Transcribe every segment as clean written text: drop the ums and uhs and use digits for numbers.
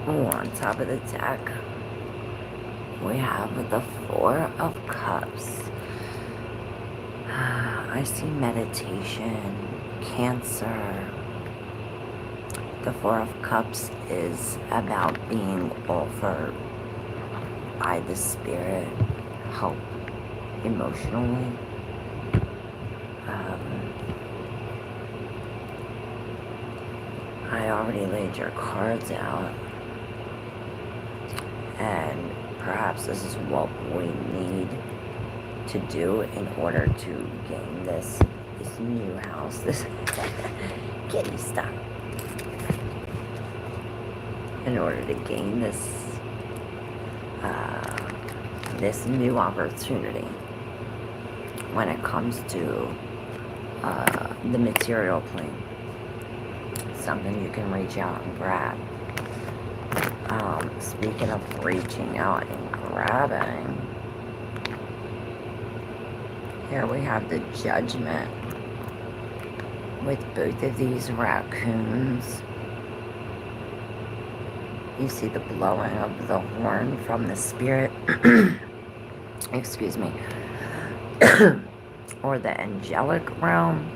Ooh, on top of the deck, we have the Four of Cups. I see meditation, Cancer. The Four of Cups is about being offered by the Spirit help emotionally. I already laid your cards out, and perhaps this is what we need to do in order to gain this new house. This kitty, stop. In order to gain this new opportunity when it comes to the material plane, something you can reach out and grab. Speaking of reaching out and grabbing, here we have the Judgment with both of these raccoons. You see the blowing of the horn from the Spirit, excuse me, or the angelic realm.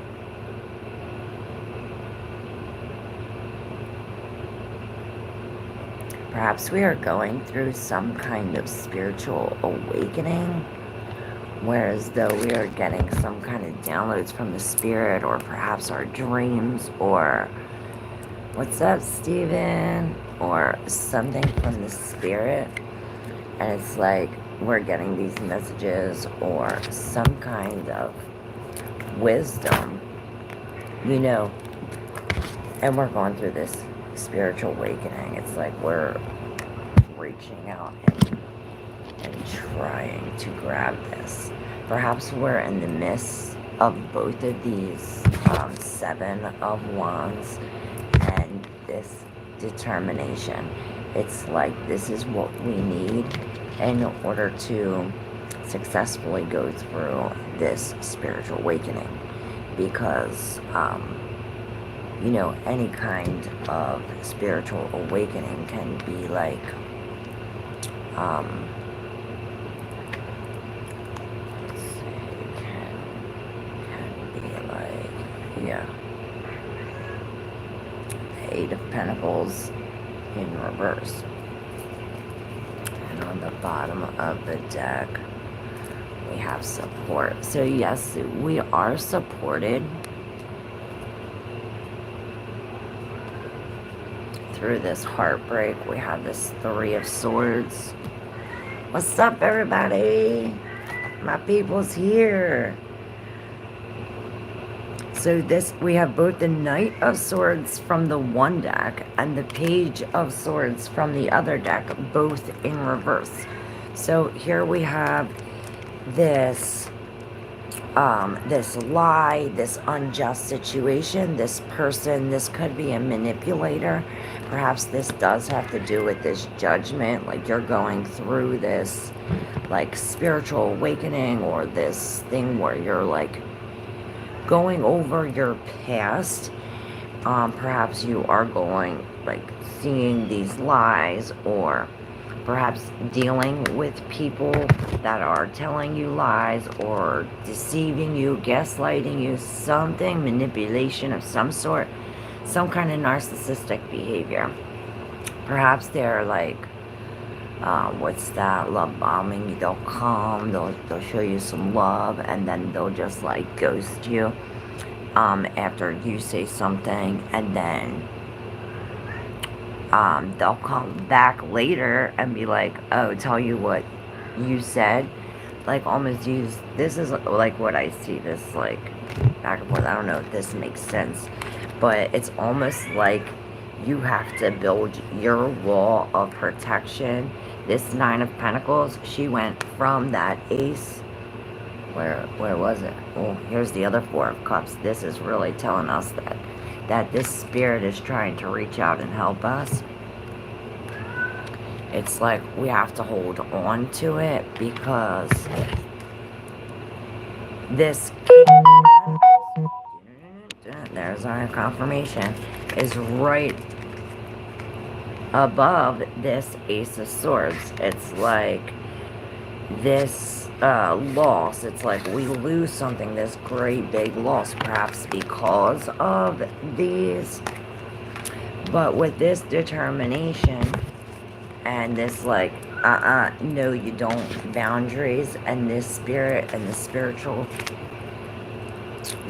Perhaps we are going through some kind of spiritual awakening, whereas though we are getting some kind of downloads from the Spirit, or perhaps our dreams, or what's up, Steven? Or something from the Spirit, and it's like we're getting these messages or some kind of wisdom, and we're going through this spiritual awakening. It's like we're reaching out and trying to grab this. Perhaps we're in the midst of both of these Seven of Wands and this determination. It's like this is what we need in order to successfully go through this spiritual awakening, because any kind of spiritual awakening can be like yeah, the Eight of Pentacles in reverse. And on the bottom of the deck, we have support. So yes, we are supported through this heartbreak. We have this Three of Swords. What's up, everybody? My people's here. So we have both the Knight of Swords from the one deck and the Page of Swords from the other deck, both in reverse. So here we have this lie, this unjust situation, this person. This could be a manipulator. Perhaps this does have to do with this judgment, like you're going through this like spiritual awakening, or this thing where you're like going over your past. Perhaps you are going, like, seeing these lies, or perhaps dealing with people that are telling you lies, or deceiving you, gaslighting you, something, manipulation of some sort, some kind of narcissistic behavior. Perhaps they're like, what's that, love bombing. They'll come, they'll show you some love, and then they'll just like ghost you after you say something, and then they'll come back later and be like, oh, tell you what you said, like almost use, this is like what I see, this like back and forth. I don't know if this makes sense, but it's almost like you have to build your wall of protection. This Nine of Pentacles, she went from that Ace, where was it? Oh, here's the other Four of Cups. This is really telling us that this Spirit is trying to reach out and help us. It's like we have to hold on to it, because this, there's our confirmation, is right above this Ace of Swords. It's like this loss. It's like we lose something, this great big loss, perhaps because of these. But with this determination and this like, no you don't boundaries, and this spirit and the spiritual,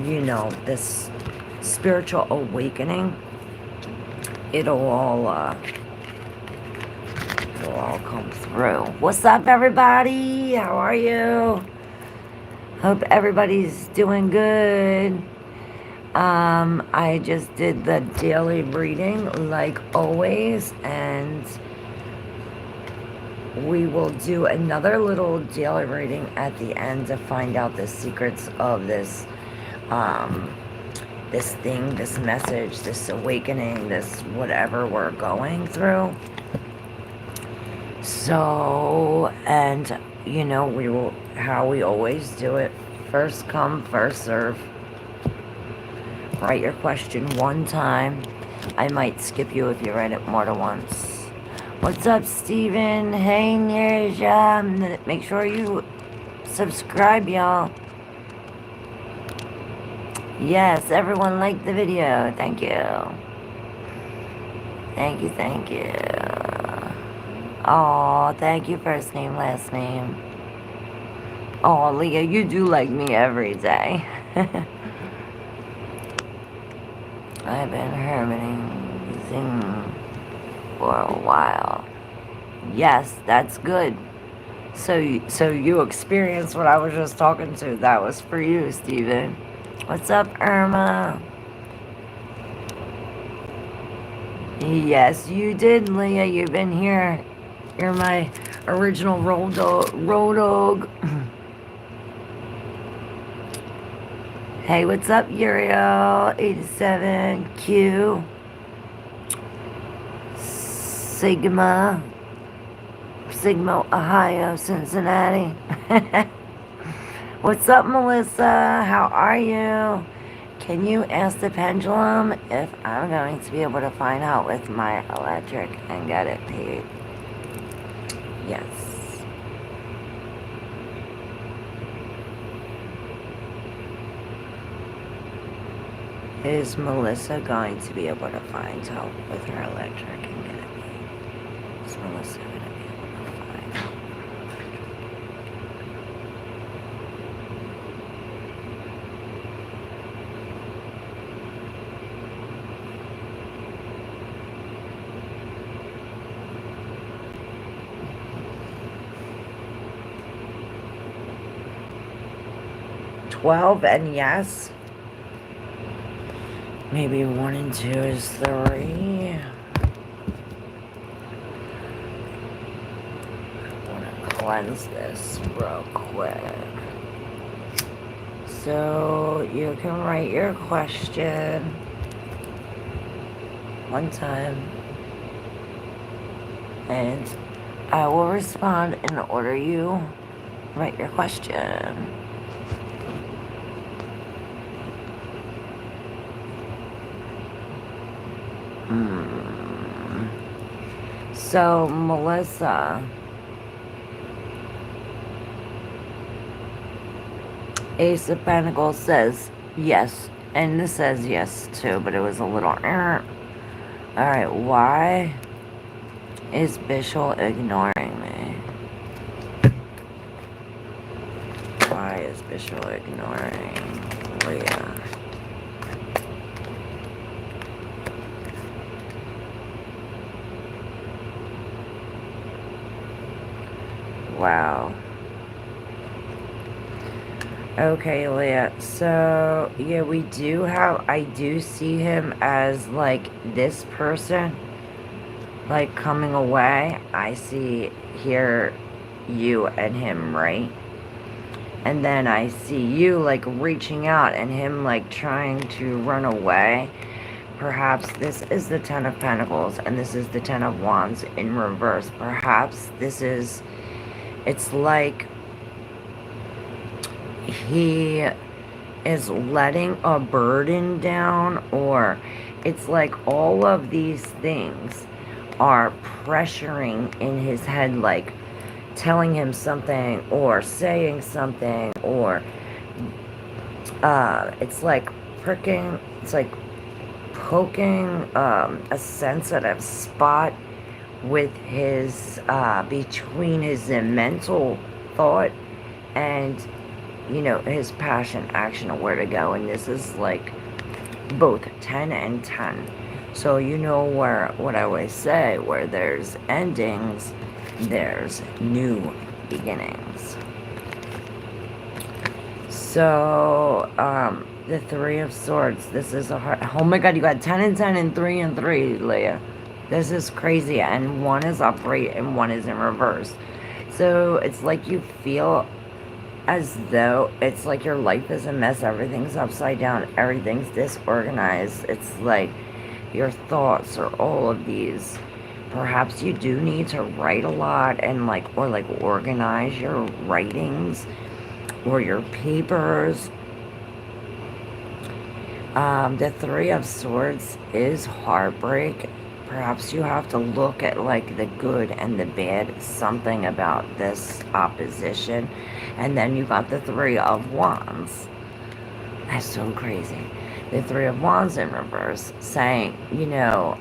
you know, this spiritual awakening, it'll all come through. What's up, everybody? How are you? Hope everybody's doing good. I just did the daily reading like always, and we will do another little daily reading at the end to find out the secrets of this this thing, this message, this awakening, this whatever we're going through. So, and you know, we will, how we always do it, first come, first serve. Write your question one time. I might skip you if you write it more than once. What's up, Steven? Hey, Nirja. Make sure you subscribe, y'all. Yes, everyone liked the video. Thank you. Thank you, thank you. Oh, thank you, first name, last name. Oh, Leah, you do like me every day. I've been hermiting for a while. Yes, that's good. So you experienced what I was just talking to. That was for you, Steven. What's up, Irma? Yes, you did, Leah. You've been here. You're my original road dog. Hey, what's up, Uriel? 87Q. Sigma, Ohio, Cincinnati. What's up, Melissa? How are you? Can you ask the pendulum if I'm going to be able to find out with my electric and get it paid? Yes. Is Melissa going to be able to find help with her electric and get it paid? Is Melissa going to be able to find help? $12 and yes. Maybe 1 and 2 is 3. I want to cleanse this real quick. So you can write your question one time, and I will respond in order you write your question. So, Melissa, Ace of Pentacles says yes, and this says yes too, but it was a little Alright, why is Bishop ignoring me? Why is Bishop ignoring Leah? Wow. Okay, Leah. So, yeah, I do see him as, like, this person, like, coming away. I see here you and him, right? And then I see you, like, reaching out and him, like, trying to run away. Perhaps this is the Ten of Pentacles and this is the Ten of Wands in reverse. Perhaps this is... It's like he is letting a burden down, or it's like all of these things are pressuring in his head, like telling him something or saying something, or it's like pricking, it's like poking a sensitive spot with his between his mental thought and, you know, his passion, action, or where to go. And this is like both 10 and 10. So you know where, what I always say, where there's endings, there's new beginnings. So the Three of Swords, this is a hard, oh my god, you got 10 and 10 and 3 and 3, Leah. This is crazy. And one is upright and one is in reverse. So it's like you feel as though it's like your life is a mess, everything's upside down, everything's disorganized. It's like your thoughts are all of these. Perhaps you do need to write a lot and like, or like organize your writings or your papers. The Three of Swords is heartbreak. Perhaps you have to look at like the good and the bad, something about this opposition. And then you got the Three of Wands. That's so crazy. The Three of Wands in reverse, saying, you know,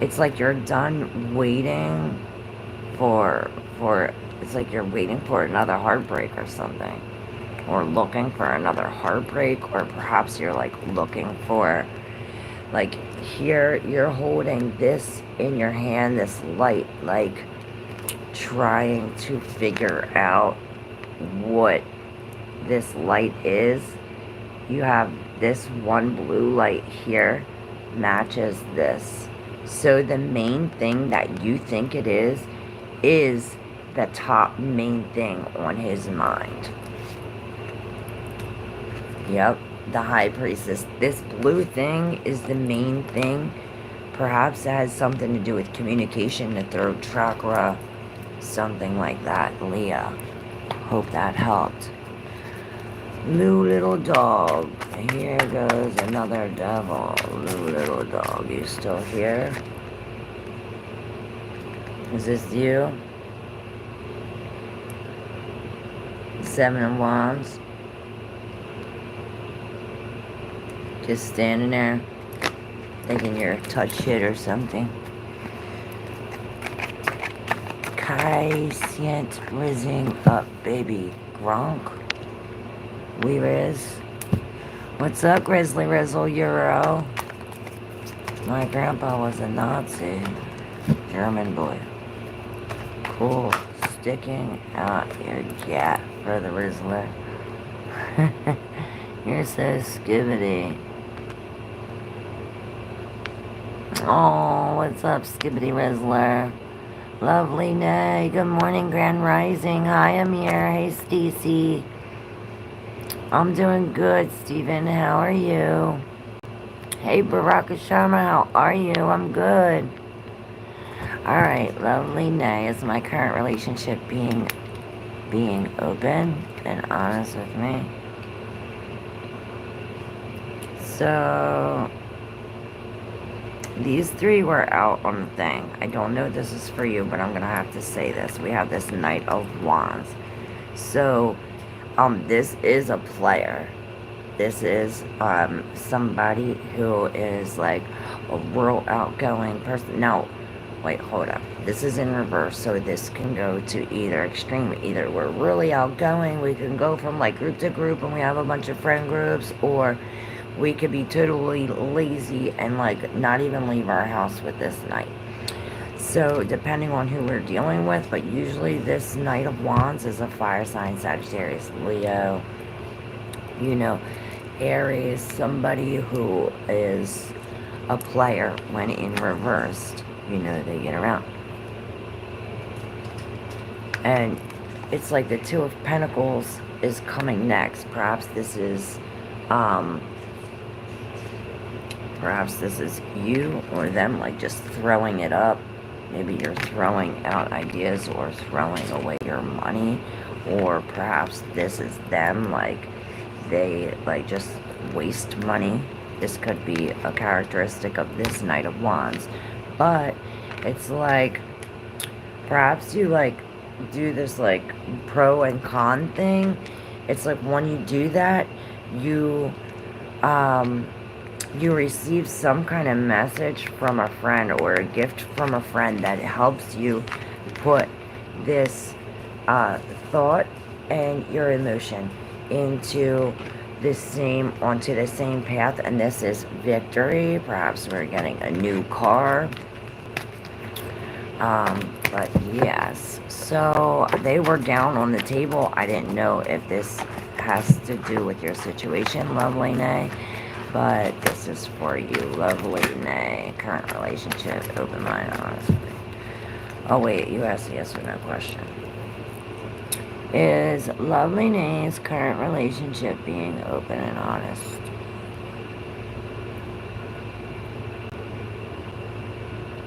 it's like you're done waiting for, it's like you're waiting for another heartbreak or something. Or looking for another heartbreak, or perhaps you're like looking for, like here you're holding this in your hand, this light, like trying to figure out what this light is. You have this one blue light here matches this. So the main thing that you think it is the top main thing on his mind. Yep, the High Priestess. This blue thing is the main thing. Perhaps it has something to do with communication, the throat chakra, something like that, Leah. Hope that helped. Lou little dog. Here goes another devil. Lou little dog, you still here? Is this you? Seven of Wands. Just standing there, thinking you're touch shit or something. Kai Sient Rizzing up, baby. Gronk. We Riz. What's up, Grizzly Rizzle Euro? My grandpa was a Nazi. German boy. Cool. Sticking out your gat for the Rizzler. You're so skibbity. Oh, what's up, Skibbity Rizzler? Lovely Nay. Good morning, Grand Rising. Hi, Amir. Hey, Stacy. I'm doing good, Steven. How are you? Hey, Baraka Sharma. How are you? I'm good. Alright, Lovely Nay. Is my current relationship being open and honest with me? So these three were out on the thing. I don't know if this is for you, but I'm gonna have to say this. We have this Knight of Wands. So this is a player. This is somebody who is like a real outgoing person. Now, wait, hold up. This is in reverse, so this can go to either extreme. Either we're really outgoing, we can go from like group to group and we have a bunch of friend groups, or we could be totally lazy and like not even leave our house with this Knight. So depending on who we're dealing with, but usually this Knight of Wands is a fire sign, Sagittarius, Leo, you know, Aries, somebody who is a player. When in reversed, you know, they get around. And it's like the Two of Pentacles is coming next. Perhaps this is you or them, like just throwing it up. Maybe you're throwing out ideas or throwing away your money, or perhaps this is them, like they like just waste money. This could be a characteristic of this Knight of Wands. But it's like, perhaps you like do this like pro and con thing. It's like when you do that, you um you receive some kind of message from a friend or a gift from a friend that helps you put this uh, thought and your emotion onto the same path, and this is victory. Perhaps we're getting a new car. But yes, so they were down on the table. I didn't know if this has to do with your situation, lovely Nay, but this is for you, lovely Nay. Current relationship, open mind, honestly. Oh wait, you asked a yes or no question. Is lovely Nay's current relationship being open and honest?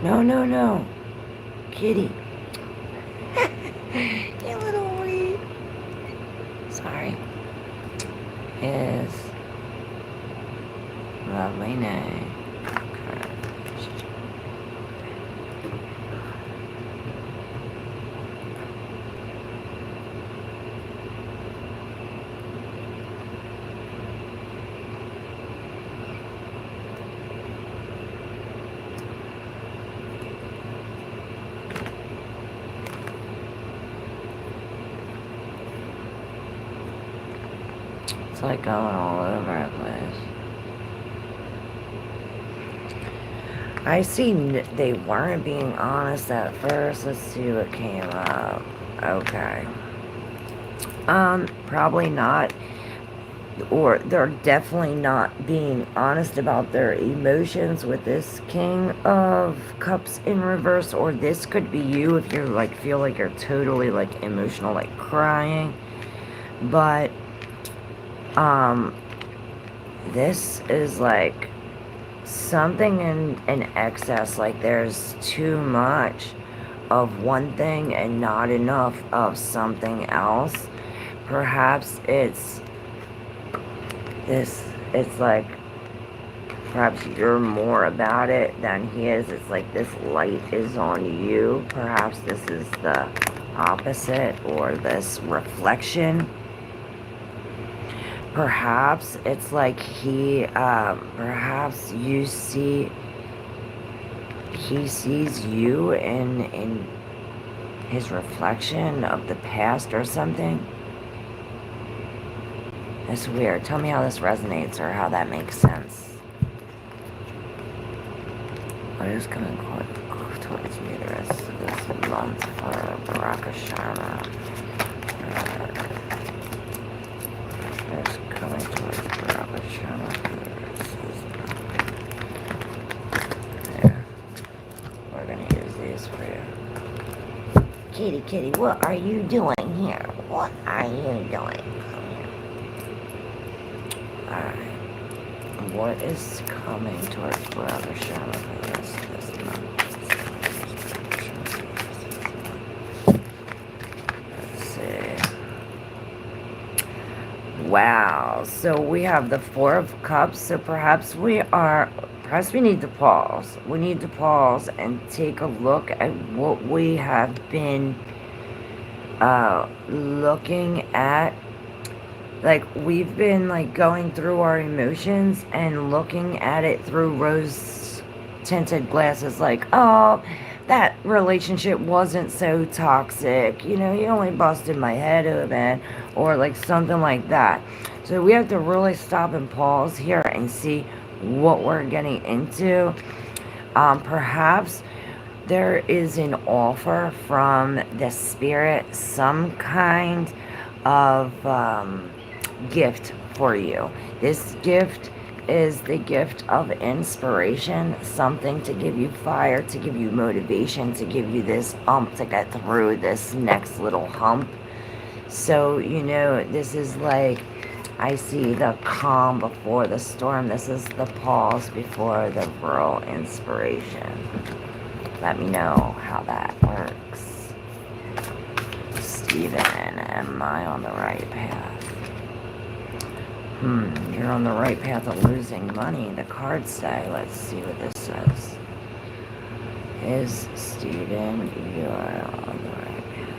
No, no, no. Kitty. You little weed. Sorry. Is lovely Nay current relationship? It's like going all over the place. I see they weren't being honest at first. Let's see what came up. Okay. Probably not. Or they're definitely not being honest about their emotions with this King of Cups in reverse. Or this could be you if you're like, feel like you're totally like emotional, like crying. But, this is like something in excess, like there's too much of one thing and not enough of something else. Perhaps it's like perhaps you're more about it than he is. It's like this light is on you. Perhaps this is the opposite, or this reflection. Perhaps it's like perhaps he sees you in his reflection of the past or something. It's weird. Tell me how this resonates or how that makes sense. What is coming towards me the rest of this month for Baraka Sharma? It's coming towards Baraka Sharma for the rest of this month. Yeah. We're gonna use these for you. Kitty, kitty, what are you doing here? What are you doing? Alright. What is coming towards Baraka Sharma for the rest of this month? Let's see. Wow. So we have the Four of Cups. So perhaps we need to pause. We need to pause and take a look at what we have been looking at. Like, we've been like going through our emotions and looking at it through rose tinted glasses, like, oh, that relationship wasn't so toxic, you know, he only busted my head open, or like something like that. So we have to really stop and pause here and see what we're getting into. Perhaps there is an offer from the spirit, some kind of gift for you. This gift is the gift of inspiration, something to give you fire, to give you motivation, to give you this to get through this next little hump. So, you know, this is like, I see the calm before the storm. This is the pause before the real inspiration. Let me know how that works. Stephen, am I on the right path? You're on the right path of losing money. The cards say, let's see what this says. Is Stephen, you are on the right path.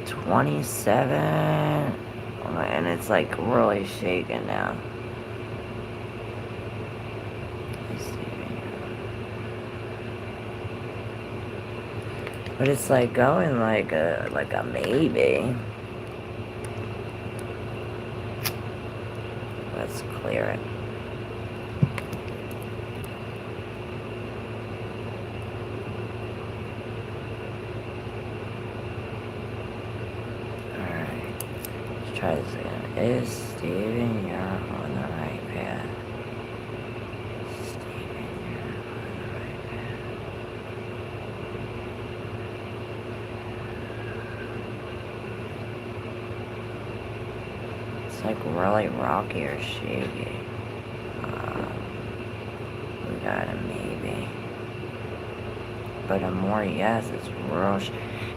27, and it's like really shaking now. But it's like going like a maybe. Let's clear it. Try this again. Is Steven, you're on the right path. Steven, you're on the right path. It's like really rocky or shaky. We got a maybe. But a more yes, it's real.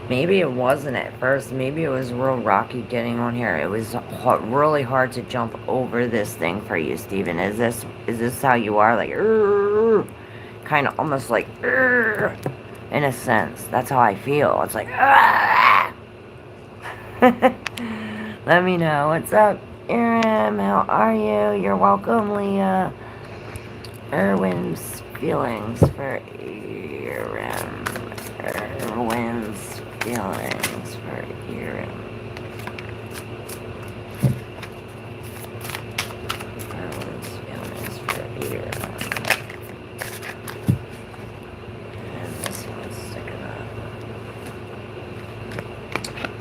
Maybe it wasn't at first. Maybe it was real rocky getting on here. It was really hard to jump over this thing for you, Steven. Is this how you are? Like, kind of almost like, in a sense. That's how I feel. It's like, let me know. What's up, Aram? How are you? You're welcome, Leah. Erwin's feelings for Aram. Erwin's feelings for Aram. Erwin's feelings for Aram. And this one's sticking up.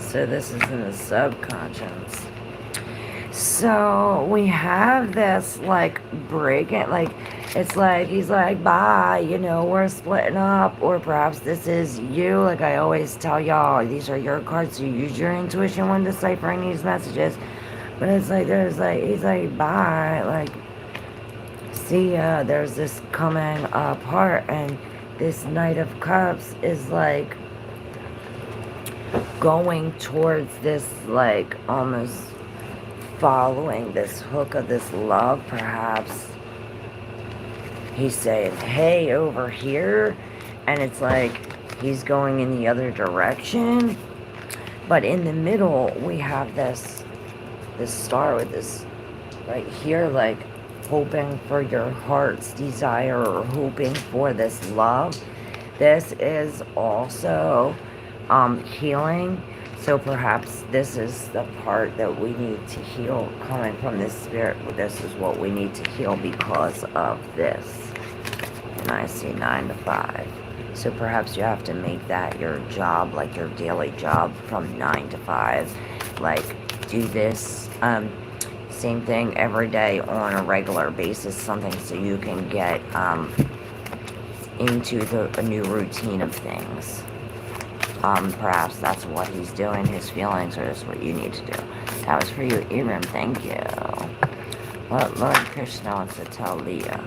So this is in the subconscious. So we have this like breaking, like it's like he's like, bye, you know, we're splitting up, or perhaps this is you. Like I always tell y'all, these are your cards, so you use your intuition when deciphering these messages. But it's like there's like he's like, bye, like see ya. There's this coming apart, and this Knight of Cups is like going towards this, like almost following this hook of this love, perhaps. He's saying, hey, over here. And it's like he's going in the other direction. But in the middle, we have this star with this right here, like hoping for your heart's desire or hoping for this love. This is also healing. So perhaps this is the part that we need to heal coming from this spirit. This is what we need to heal because of this. And I see 9 to 5. So perhaps you have to make that your job, like your daily job from 9 to 5. Like do this same thing every day on a regular basis, something so you can get into a new routine of things. Perhaps that's what he's doing, his feelings, or that's what you need to do. That was for you, Iram, thank you. What Lord Krishna wants to tell Leah.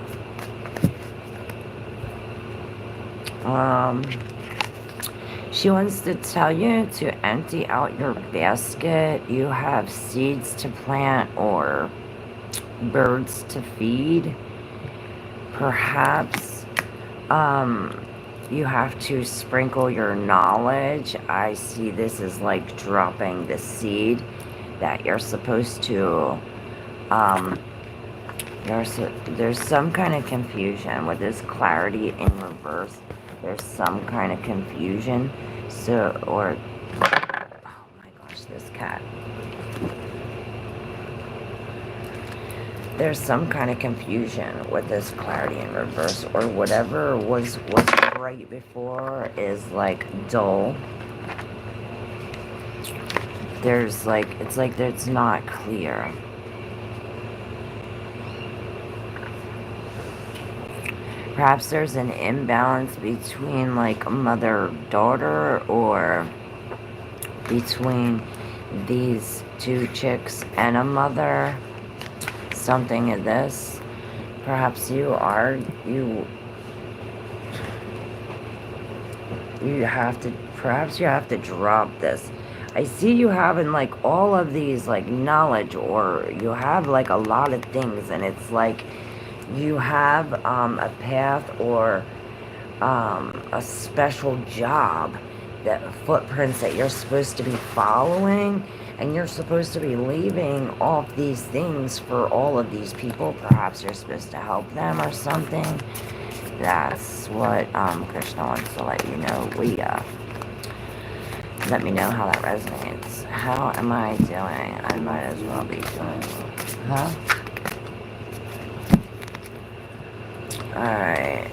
She wants to tell you to empty out your basket. You have seeds to plant or birds to feed. Perhaps, you have to sprinkle your knowledge. I see this as like dropping the seed that you're supposed to, there's some kind of confusion with this clarity in reverse. There's some kind of confusion. So, or, oh my gosh, this cat. There's some kind of confusion with this clarity in reverse, or whatever was right before is like dull. There's like, it's like it's not clear. Perhaps there's an imbalance between like mother-daughter, or between these two chicks and a mother. Something in this. Perhaps you have to, perhaps you have to drop this. I see you having like all of these like knowledge, or you have like a lot of things, and it's like you have a path or a special job, that footprints that you're supposed to be following, and you're supposed to be leaving off these things for all of these people. Perhaps you're supposed to help them or something. That's what Krishna wants to let you know, Leah. Let me know how that resonates. How am I doing? I might as well be doing, huh? Alright,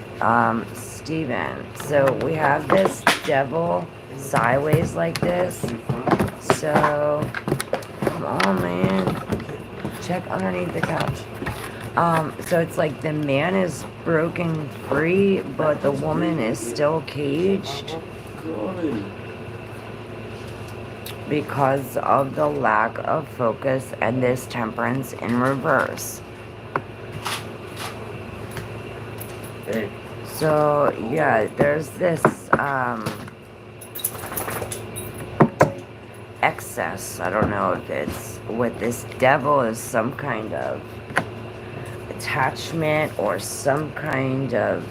Steven. So we have this devil sideways like this. So, come on, man. Check underneath the couch. So it's like the man is broken free, but the woman is still caged because of the lack of focus and this temperance in reverse. So yeah, there's this excess. I don't know if it's with this devil is some kind of attachment or some kind of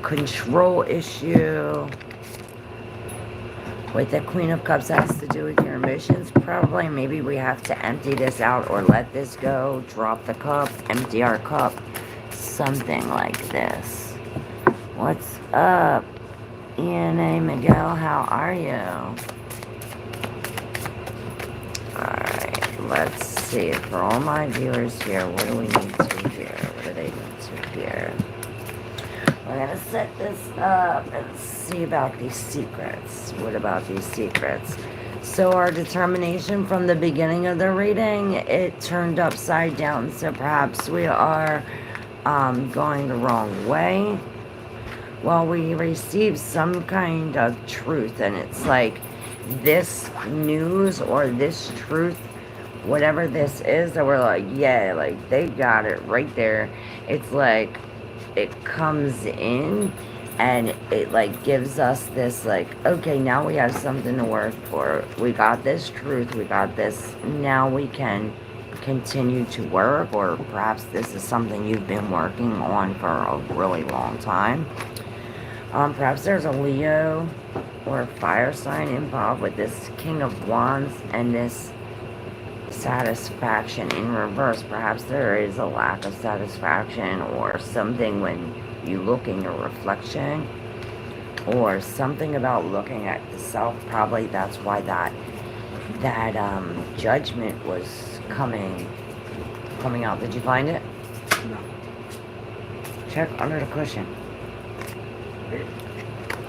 control issue. With the Queen of Cups, has to do with your emotions. Probably, maybe we have to empty this out or let this go. Drop the cup, empty our cup. Something like this. What's up, Ian A. Miguel? How are you? Alright, let's see. For all my viewers here, what do we need to hear? What do they need to hear? We're going to set this up and see about these secrets. What about these secrets? So our determination from the beginning of the reading, it turned upside down. So perhaps we are going the wrong way. Well, we receive some kind of truth, and it's like this news or this truth, whatever this is, that we're like, yeah, like they got it right there. It's like it comes in and it like gives us this like, okay, now we have something to work for. We got this truth, we got this, now we can continue to work. Or perhaps this is something you've been working on for a really long time. Perhaps there's a Leo or a fire sign involved with this King of Wands and this satisfaction in reverse. Perhaps there is a lack of satisfaction or something when you look in your reflection, or something about looking at the self. Probably that's why that judgment was coming out. Did you find it? No. Check under the cushion.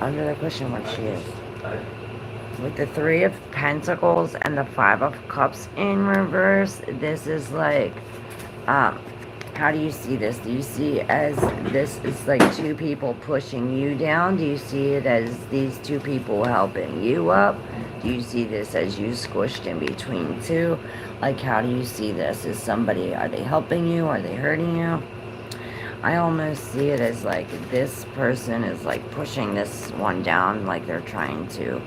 Under the cushion where she is. With the Three of Pentacles and the Five of Cups in reverse, this is like, how do you see this? Do you see as this is like two people pushing you down? Do you see it as these two people helping you up? Do you see this as you squished in between two? Like, how do you see this? Is somebody, are they helping you? Are they hurting you? I almost see it as like this person is like pushing this one down, like they're trying to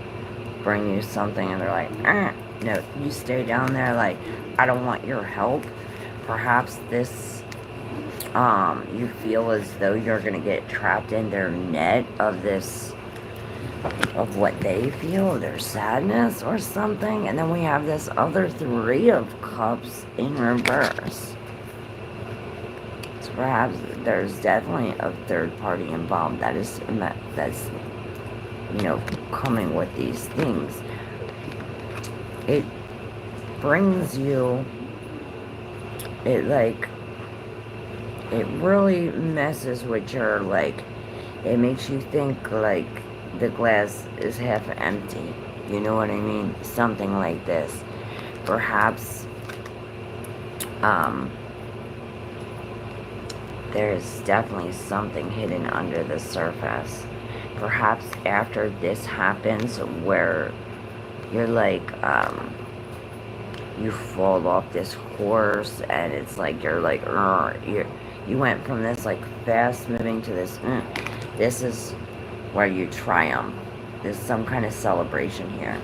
bring you something, and they're like, no, you stay down there, like, I don't want your help. Perhaps this, you feel as though you're gonna get trapped in their net of this, of what they feel, their sadness or something. And then we have this other Three of Cups in reverse. So perhaps there's definitely a third party involved that's you know, coming with these things. It brings you, it really messes with your, like, it makes you think like the glass is half empty. You know what I mean? Something like this. Perhaps, there's definitely something hidden under the surface. Perhaps after this happens, where you're like, you fall off this horse, and it's like you're like, you went from this like fast moving to this. This is where you triumph. There's some kind of celebration here.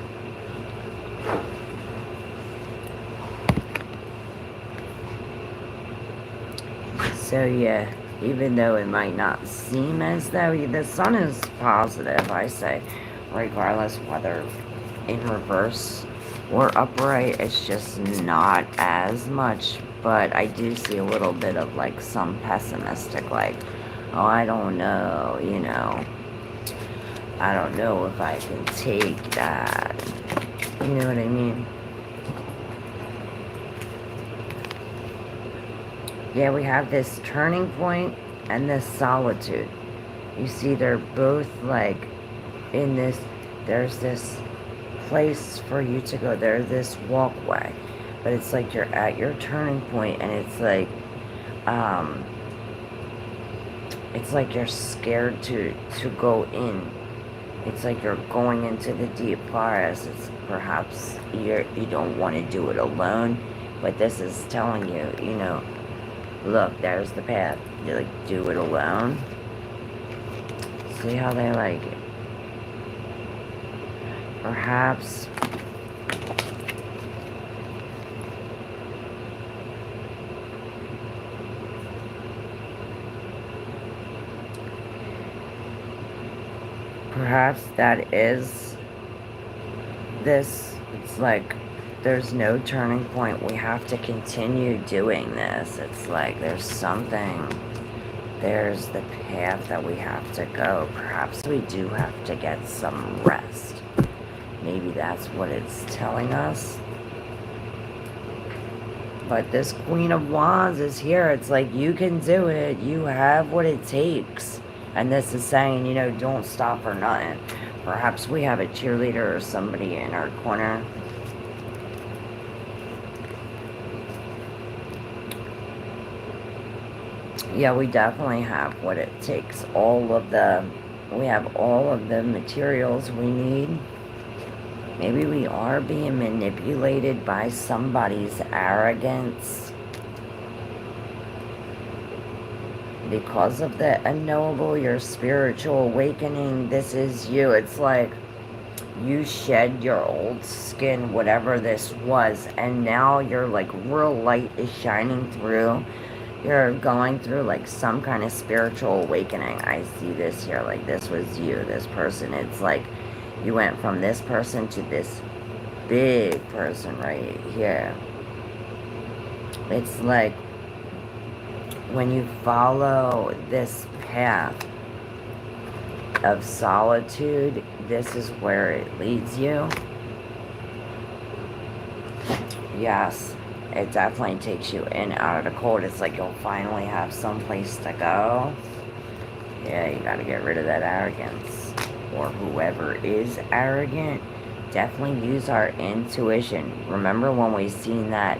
So yeah, even though it might not seem as though the sun is positive, I say, regardless whether in reverse or upright, it's just not as much. But I do see a little bit of like some pessimistic, like, oh, I don't know, you know, I don't know if I can take that. You know what I mean? Yeah, we have this turning point and this solitude. You see, they're both like in this, there's this place for you to go. There's this walkway, but it's like you're at your turning point, and it's like you're scared to go in. It's like you're going into the deep forest. It's perhaps you don't want to do it alone, but this is telling you, you know, look, there's the path. You like do it alone. See how they like it. Perhaps that is this. It's like there's no turning point. We have to continue doing this. It's like there's something. There's the path that we have to go. Perhaps we do have to get some rest. Maybe that's what it's telling us. But this Queen of Wands is here. It's like, you can do it. You have what it takes. And this is saying, you know, don't stop for nothing. Perhaps we have a cheerleader or somebody in our corner. Yeah, we definitely have what it takes. We have all of the materials we need. Maybe we are being manipulated by somebody's arrogance. Because of the unknowable, your spiritual awakening, this is you. It's like you shed your old skin, whatever this was, and now you're like real light is shining through. You're going through like some kind of spiritual awakening. I see this here, like this was you, this person. It's like you went from this person to this big person right here. It's like when you follow this path of solitude, this is where it leads you. Yes, it definitely takes you in out of the cold. It's like you'll finally have some place to go. Yeah, you gotta get rid of that arrogance. Or whoever is arrogant. Definitely use our intuition. Remember when we seen that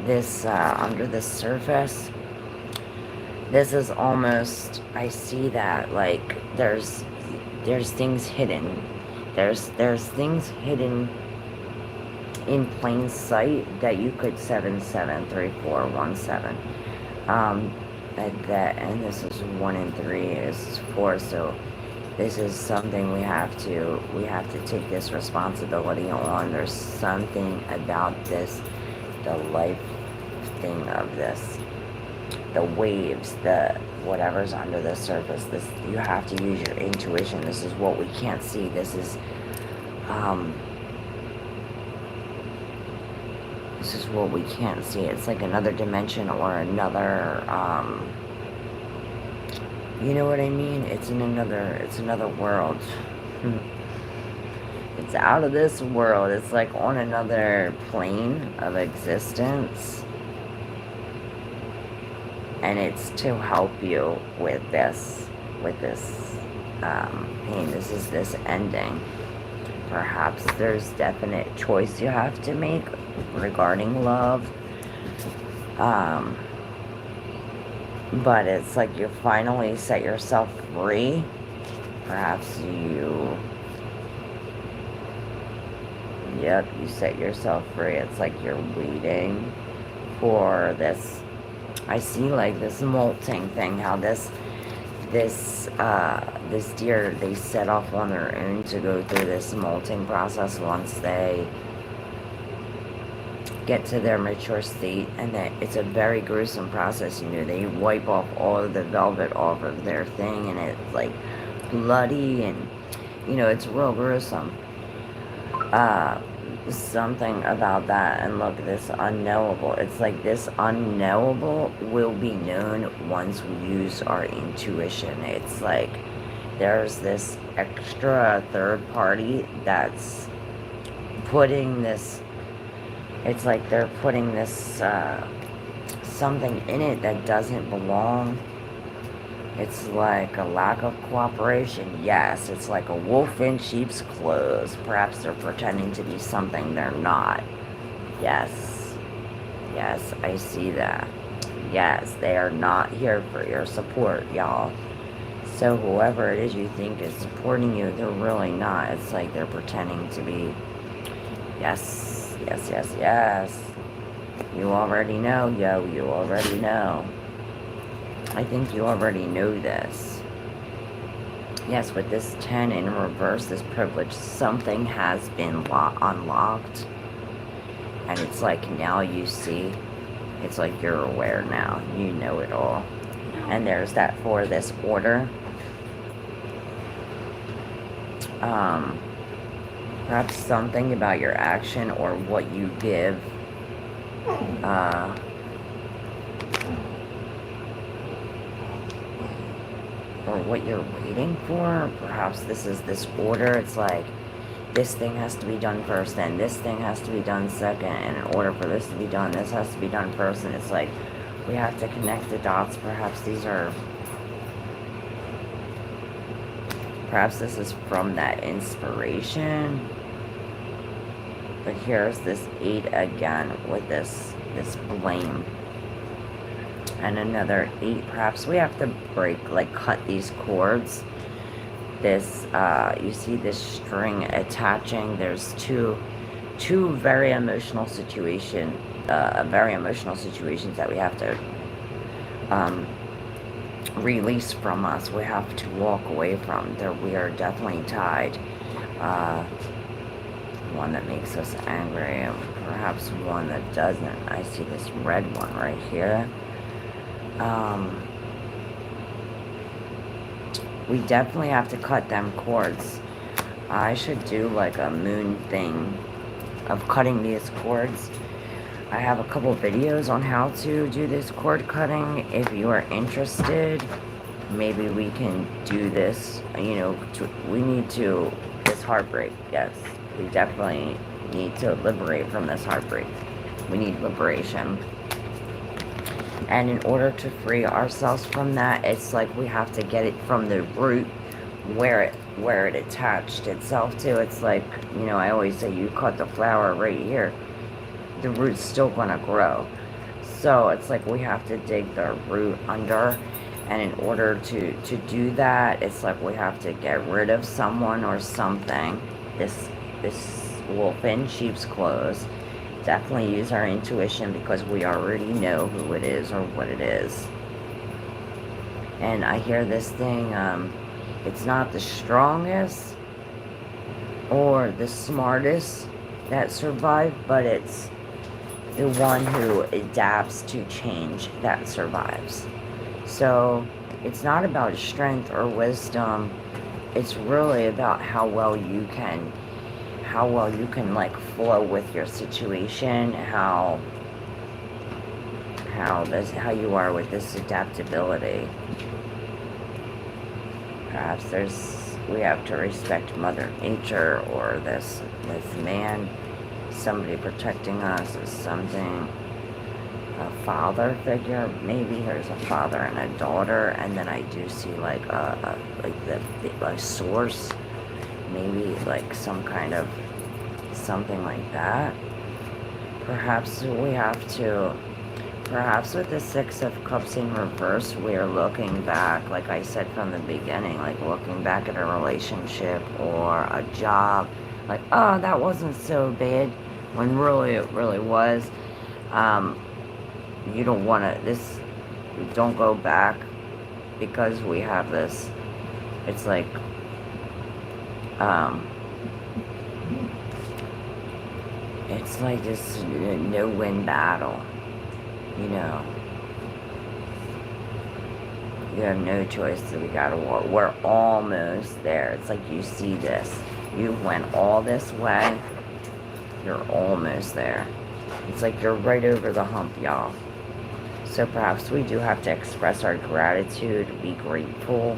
this under the surface? This is almost, I see that like there's things hidden. There's things hidden in plain sight that you could 773417. And this is 1 and 3. This is 4. So this is something we have to take this responsibility on. There's something about this, the life thing of this, the waves, the whatever's under the surface. This, you have to use your intuition. This is what we can't see. This is what we can't see. It's like another dimension or another you know what I mean? It's another world. It's out of this world. It's like on another plane of existence. And it's to help you with this pain. This is this ending. Perhaps there's definite choice you have to make regarding love. But it's like you finally set yourself free. Perhaps you Yep, you set yourself free. It's like you're waiting for this. I see like this molting thing, how this deer, they set off on their own to go through this molting process once they get to their mature state, and that it's a very gruesome process. They wipe off all of the velvet off of their thing, and it's like bloody, and it's real gruesome. Something about that. And look, this unknowable, it's like this unknowable will be known once we use our intuition. It's like there's this extra third party that's putting this, it's like they're putting this something in it that doesn't belong. It's like a lack of cooperation. Yes, it's like a wolf in sheep's clothes. Perhaps they're pretending to be something they're not. Yes. Yes, I see that. Yes, they are not here for your support, y'all. So whoever it is you think is supporting you, they're really not. It's like they're pretending to be. Yes, yes, yes, yes. You already know, yo. You already know. I think you already know this. Yes, with this 10 in reverse, this privilege, something has been unlocked. And it's like now you see. It's like you're aware now. You know it all. And there's that for this order. Perhaps something about your action or what you give. Or what you're waiting for. Perhaps this is this order. It's like this thing has to be done first, then this thing has to be done second, and in order for this to be done, this has to be done first. And it's like we have to connect the dots. Perhaps this is from that inspiration. But here's this 8 again with this blame. And another 8. Perhaps we have to cut these cords. This, you see this string attaching. There's two very emotional situations that we have to release from us. We have to walk away from. We are definitely tied. One that makes us angry, and perhaps one that doesn't. I see this red one right here. We definitely have to cut them cords. I should do like a moon thing of cutting these cords. I have a couple videos on how to do this cord cutting. If you are interested, maybe we can do this. We need to, this heartbreak, yes. We definitely need to liberate from this heartbreak. We need liberation. And in order to free ourselves from that, it's like we have to get it from the root where it attached itself to. It's like, I always say you cut the flower right here, the root's still gonna grow. So it's like we have to dig the root under. And in order to do that, it's like we have to get rid of someone or something. This wolf in sheep's clothes. Definitely use our intuition because we already know who it is or what it is. And I hear this thing, it's not the strongest or the smartest that survive, but it's the one who adapts to change that survives. So it's not about strength or wisdom. It's really about how well you can flow with your situation, how you are with this adaptability. Perhaps we have to respect Mother Nature, or this man, somebody protecting us, is something, a father figure. Maybe there's a father and a daughter, and then I do see like the source. Maybe like some kind of something like that. Perhaps with the 6 of Cups in reverse, we are looking back, like I said from the beginning, like looking back at a relationship or a job, like, oh, that wasn't so bad, when really it really was. Um, you don't want to, don't go back, because we have this, it's like, um, it's like this no-win battle, you know. You have no choice, so we gotta war. We're almost there. It's like you see this. You went all this way. You're almost there. It's like you're right over the hump, y'all. So perhaps we do have to express our gratitude, be grateful.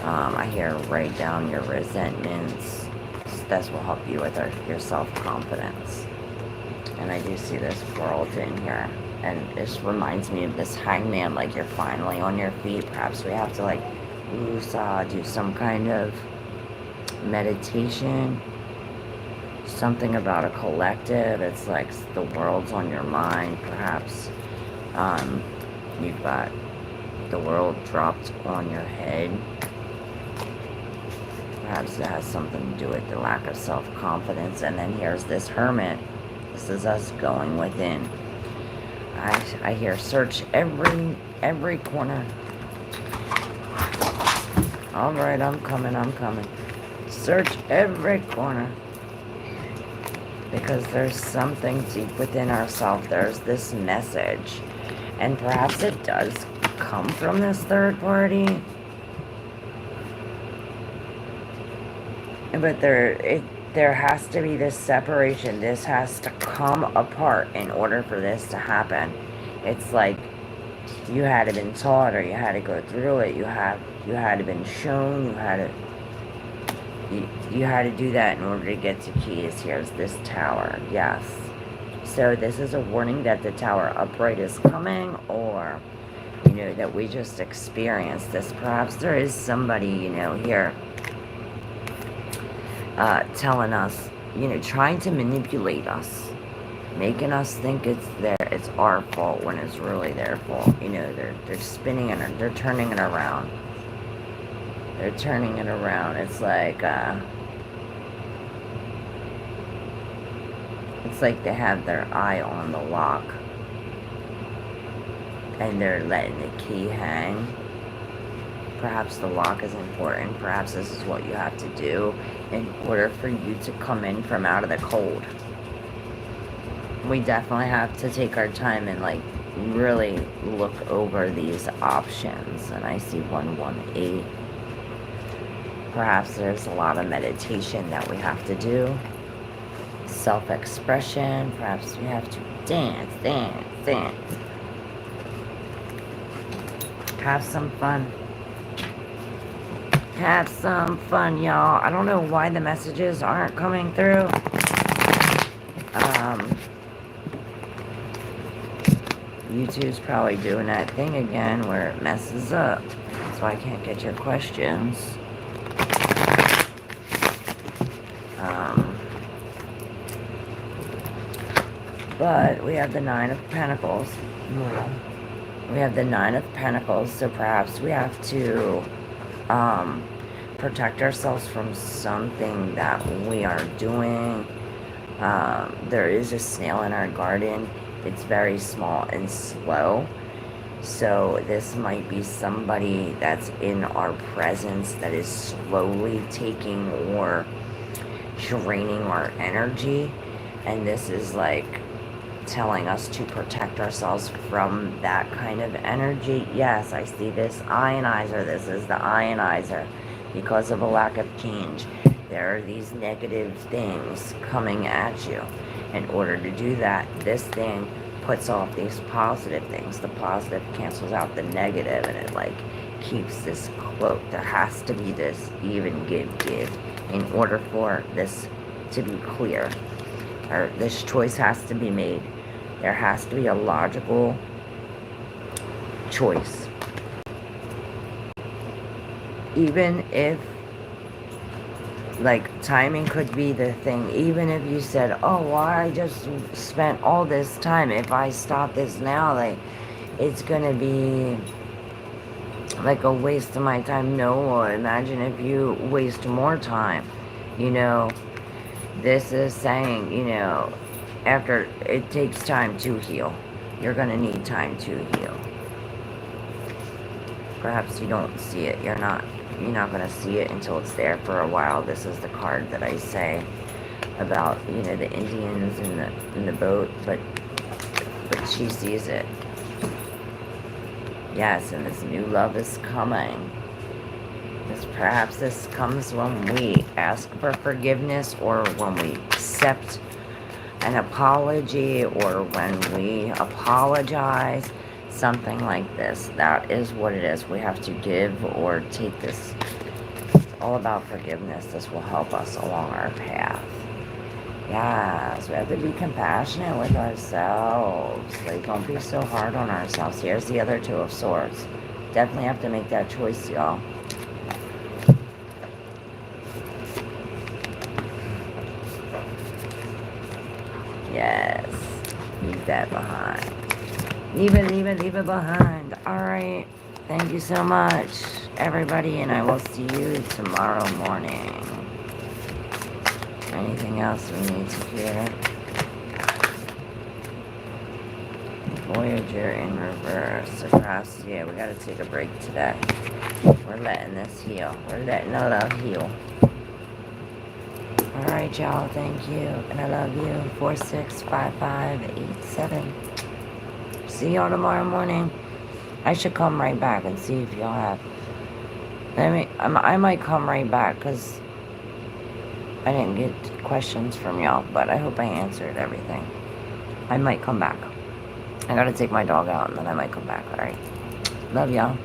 I hear write down your resentments. This will help you with your self-confidence. And I do see this world in here. And this reminds me of this hangman, like you're finally on your feet. Perhaps we have to like woosah, do some kind of meditation. Something about a collective. It's like the world's on your mind, perhaps. You've got the world dropped on your head. Perhaps it has something to do with the lack of self-confidence. And then here's this hermit. This is us going within. I hear search every corner. All right, I'm coming. Search every corner. Because there's something deep within ourselves. There's this message. And perhaps it does come from this third party. But there has to be this separation. This has to come apart in order for this to happen. It's like you had to been taught, or you had to go through it. You had to been shown. You had to do that in order to get to keys. Here's this tower. Yes. So this is a warning that the tower upright is coming, or that we just experienced this. Perhaps there is somebody here. Telling us, trying to manipulate us, making us think it's our fault when it's really their fault. They're spinning it, they're turning it around. They're turning it around. It's like they have their eye on the lock, and they're letting the key hang. Perhaps the lock is important. Perhaps this is what you have to do in order for you to come in from out of the cold. We definitely have to take our time and really look over these options. And I see 118. Perhaps there's a lot of meditation that we have to do. Self-expression. Perhaps we have to dance. Have some fun. Have some fun, y'all. I don't know why the messages aren't coming through. YouTube's probably doing that thing again where it messes up. That's why I can't get your questions. But we have the Nine of Pentacles. We have the Nine of Pentacles, so perhaps we have to protect ourselves from something that we are doing. There is a snail in our garden. It's very small and slow. So this might be somebody that's in our presence that is slowly taking or draining our energy. And this is telling us to protect ourselves from that kind of energy. Yes, I see this ionizer. This is the ionizer. Because of a lack of change, there are these negative things coming at you. In order to do that, this thing puts off these positive things. The positive cancels out the negative, and it keeps this cloak. There has to be this even give in order for this to be clear, or this choice has to be made. There has to be a logical choice. Even if timing could be the thing. Even if you said, oh, well, I just spent all this time. If I stop this now, it's gonna be a waste of my time. No, imagine if you waste more time. You know, this is saying, you know, after it takes time to heal. You're going to need time to heal. Perhaps you don't see it. You're not going to see it until it's there for a while. This is the card that I say about, you know, the Indians in the boat, but she sees it. Yes, and this new love is coming. Perhaps this comes when we ask for forgiveness, or when we accept an apology, or when we apologize. Something like this. That is what it is. We have to give or take this. It's all about forgiveness. This will help us along our path. Yes, we have to be compassionate with ourselves. Like, don't be so hard on ourselves. Here's the other Two of Swords. Definitely have to make that choice, y'all. Yes. Leave that behind. Leave it behind. Alright. Thank you so much, everybody, and I will see you tomorrow morning. Anything else we need to hear? Voyager in reverse. Across. Yeah, we gotta take a break today. We're letting this heal. We're letting the love heal. Alright, y'all. Thank you. And I love you. 465587. See y'all tomorrow morning. I should come right back and see if y'all have. I might come right back because I didn't get questions from y'all, but I hope I answered everything. I might come back. I gotta take my dog out and then I might come back, alright? Love y'all.